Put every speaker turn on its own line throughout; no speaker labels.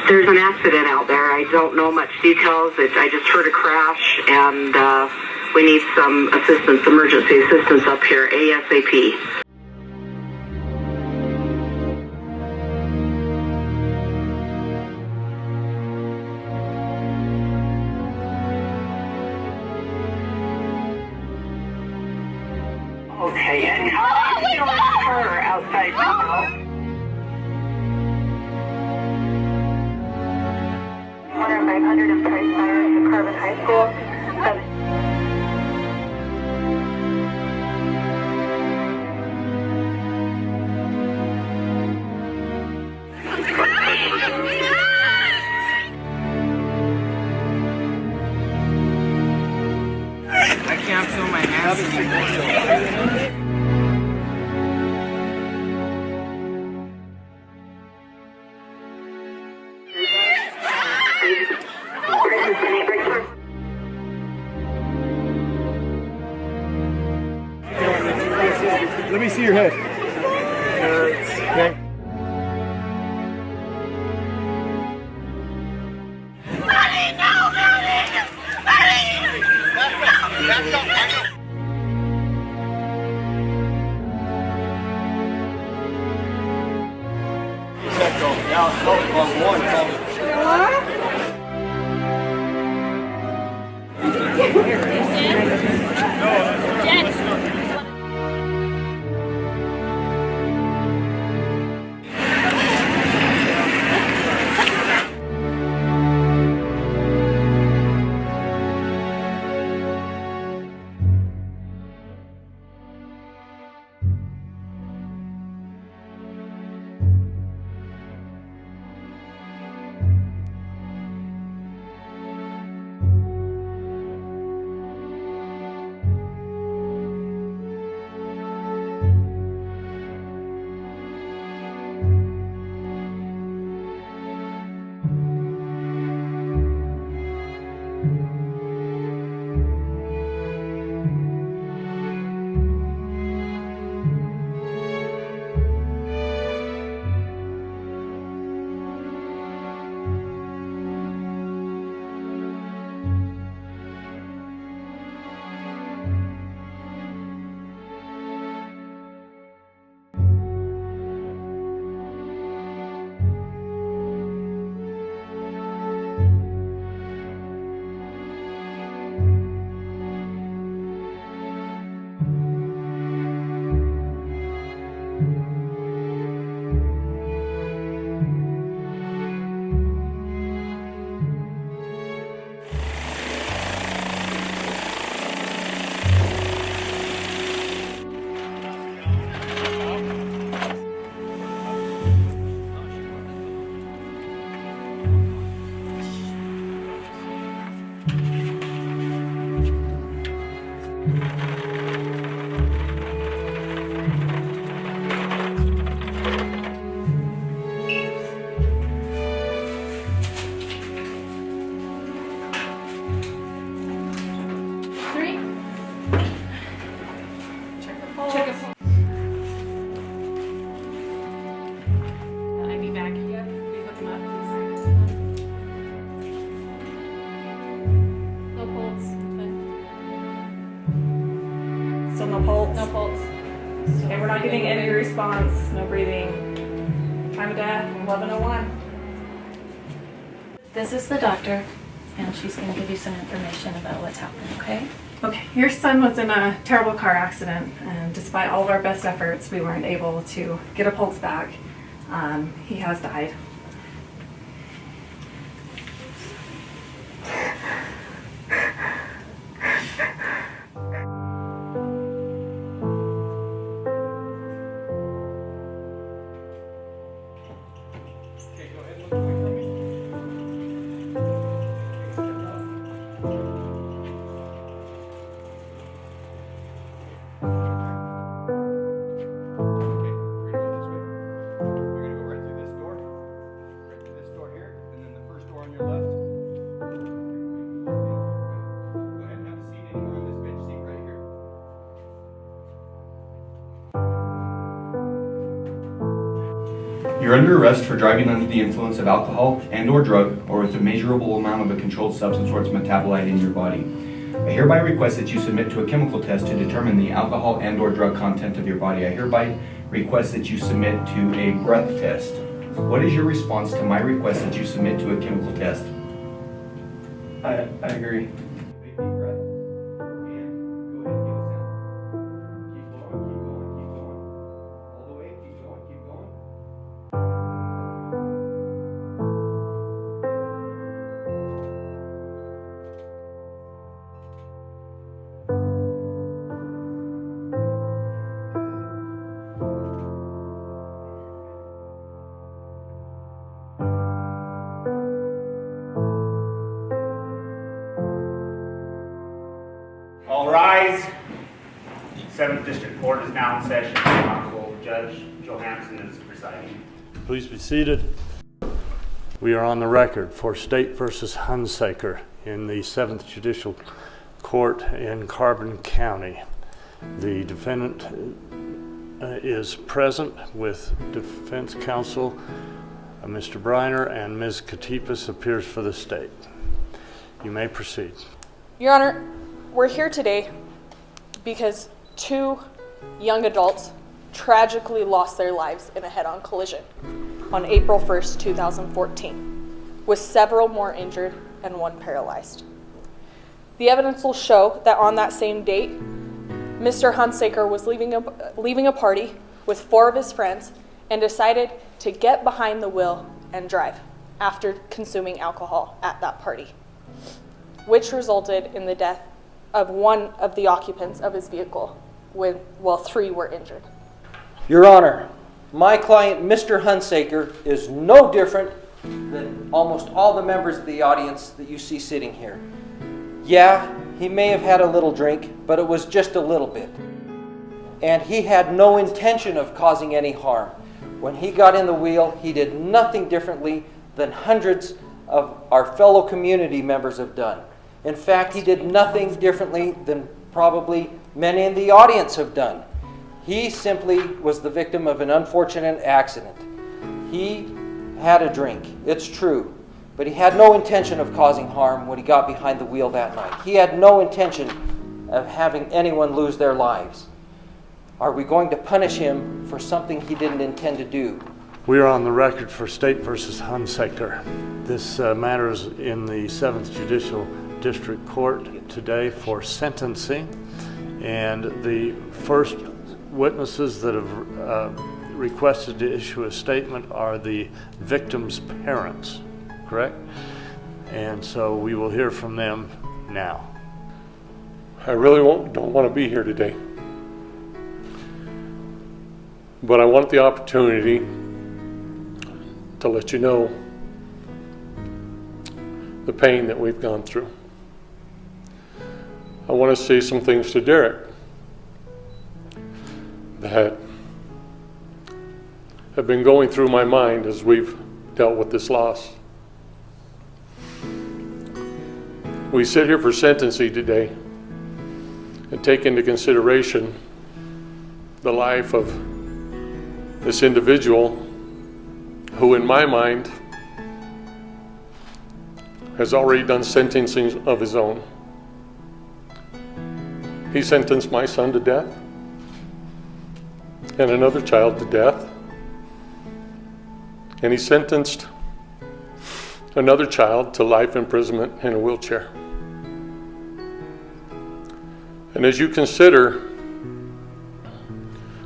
there's an accident out there. I don't know much details. I just heard a crash, and we need some assistance, emergency assistance up here, ASAP. Okay, and how do you feel in the car outside now? 500 of Price Fire to Carbon High School.
I can't feel my hands anymore.
Let me see your head. Okay.
Still no pulse?
No pulse.
Okay, we're not getting any response. No breathing. Time of death, 11:01.
This is the doctor, and she's going to give you some information about what's happening, okay?
Okay, your son was in a terrible car accident, and despite all of our best efforts, we weren't able to get a pulse back. He has died.
You're under arrest for driving under the influence of alcohol and/or drug, or with a measurable amount of a controlled substance or its metabolite in your body. I hereby request that you submit to a chemical test to determine the alcohol and/or drug content of your body. I hereby request that you submit to a breath test. What is your response to my request that you submit to a chemical test?
I agree.
Big deep breath. And go ahead and give us that. Keep going, keep going, keep going. All the way, keep going, keep going.
All rise. 7th District Court is now in session. Honorable Judge Johansson is presiding.
Please be seated. We are on the record for State versus Hunsaker in the 7th Judicial Court in Carbon County. The defendant is present with defense counsel Mr. Briner, and Ms. Katipas appears for the state. You may proceed.
Your Honor, we're here today because 2 young adults tragically lost their lives in a head-on collision on April 1st, 2014, with several more injured and 1 paralyzed. The evidence will show that on that same date, Mr. Hunsaker was leaving a party with 4 of his friends and decided to get behind the wheel and drive after consuming alcohol at that party, which resulted in the death of 1 of the occupants of his vehicle, while 3 were injured.
Your Honor, my client, Mr. Hunsaker, is no different than almost all the members of the audience that you see sitting here. Yeah, he may have had a little drink, but it was just a little bit. And he had no intention of causing any harm. When he got in the wheel, he did nothing differently than hundreds of our fellow community members have done. In fact, he did nothing differently than probably many in the audience have done. He simply was the victim of an unfortunate accident. He had a drink, it's true, but he had no intention of causing harm when he got behind the wheel that night. He had no intention of having anyone lose their lives. Are we going to punish him for something he didn't intend to do?
We are on the record for State versus Hunsaker. This matter is in the 7th Judicial District Court today for sentencing, and the first witnesses that have requested to issue a statement are the victim's parents, correct? And so we will hear from them now.
I really don't want to be here today, but I want the opportunity to let you know the pain that we've gone through. I want to say some things to Derek that have been going through my mind as we've dealt with this loss. We sit here for sentencing today and take into consideration the life of this individual who, in my mind, has already done sentencing of his own. He sentenced my son to death and another child to death, and he sentenced another child to life imprisonment in a wheelchair. And as you consider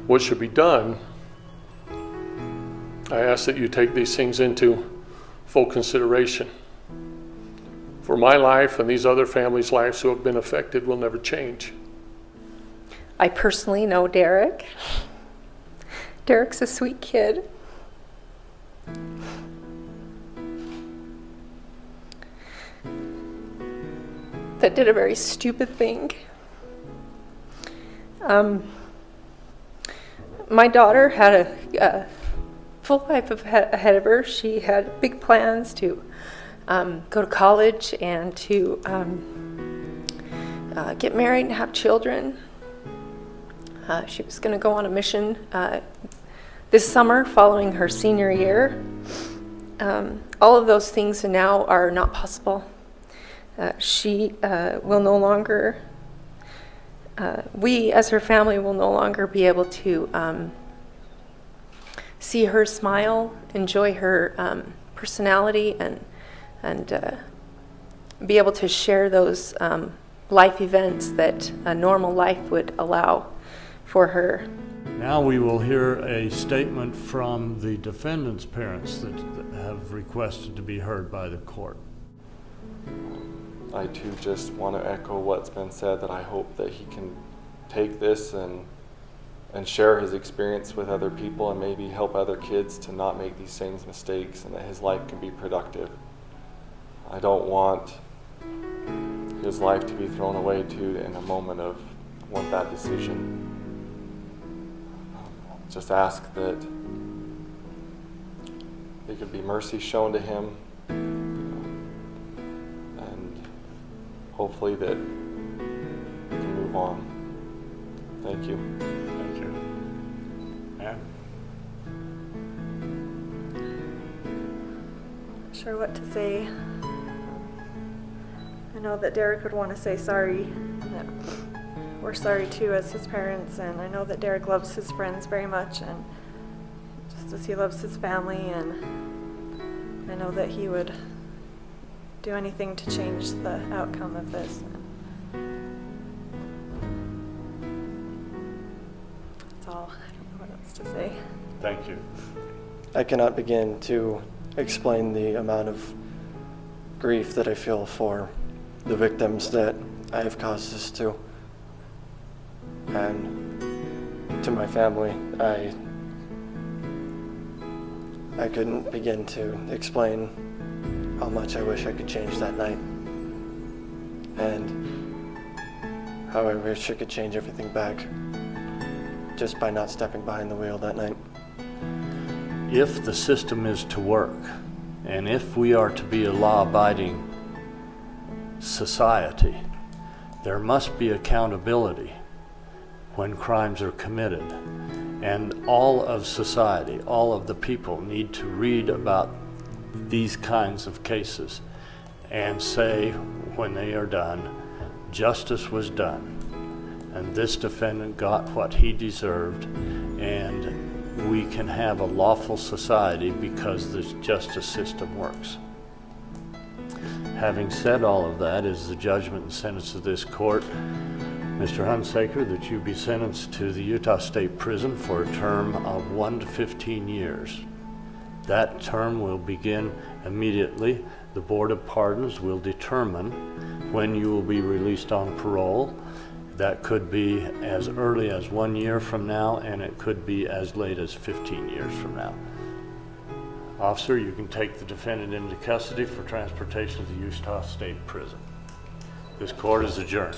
what should be done, I ask that you take these things into full consideration. For my life and these other families' lives who have been affected will never change.
I personally know Derek. Derek's a sweet kid. That did a very stupid thing. My daughter had a full life ahead of her. She had big plans to go to college and to get married and have children. She was going to go on a mission. this summer following her senior year. All of those things now are not possible. She will no longer, we as her family will no longer be able to see her smile, enjoy her personality, and be able to share those life events that a normal life would allow for her.
Now we will hear a statement from the defendant's parents that have requested to be heard by the court.
I too just want to echo what's been said, that I hope that he can take this and share his experience with other people and maybe help other kids to not make these same mistakes, and that his life can be productive. I don't want his life to be thrown away too in a moment of one bad decision. Just ask that there could be mercy shown to him, and hopefully that we can move on. Thank you.
Thank you. Ann?
Not sure what to say. I know that Derek would want to say sorry, and that we're sorry too as his parents, and I know that Derek loves his friends very much, and just as he loves his family, and I know that he would do anything to change the outcome of this. That's all. I don't know what else to say.
Thank you.
I cannot begin to explain the amount of grief that I feel for the victims that I have caused this to. And to my family, I couldn't begin to explain how much I wish I could change that night, and how I wish I could change everything back just by not stepping behind the wheel that night.
If the system is to work, and if we are to be a law-abiding society, there must be accountability when crimes are committed. And all of society, all of the people need to read about these kinds of cases and say, when they are done, justice was done, and this defendant got what he deserved, and we can have a lawful society because the justice system works. Having said all of that, is the judgment and sentence of this court, Mr. Hunsaker, that you be sentenced to the Utah State Prison for a term of 1 to 15 years. That term will begin immediately. The Board of Pardons will determine when you will be released on parole. That could be as early as 1 year from now, and it could be as late as 15 years from now. Officer, you can take the defendant into custody for transportation to the Utah State Prison. This court is adjourned.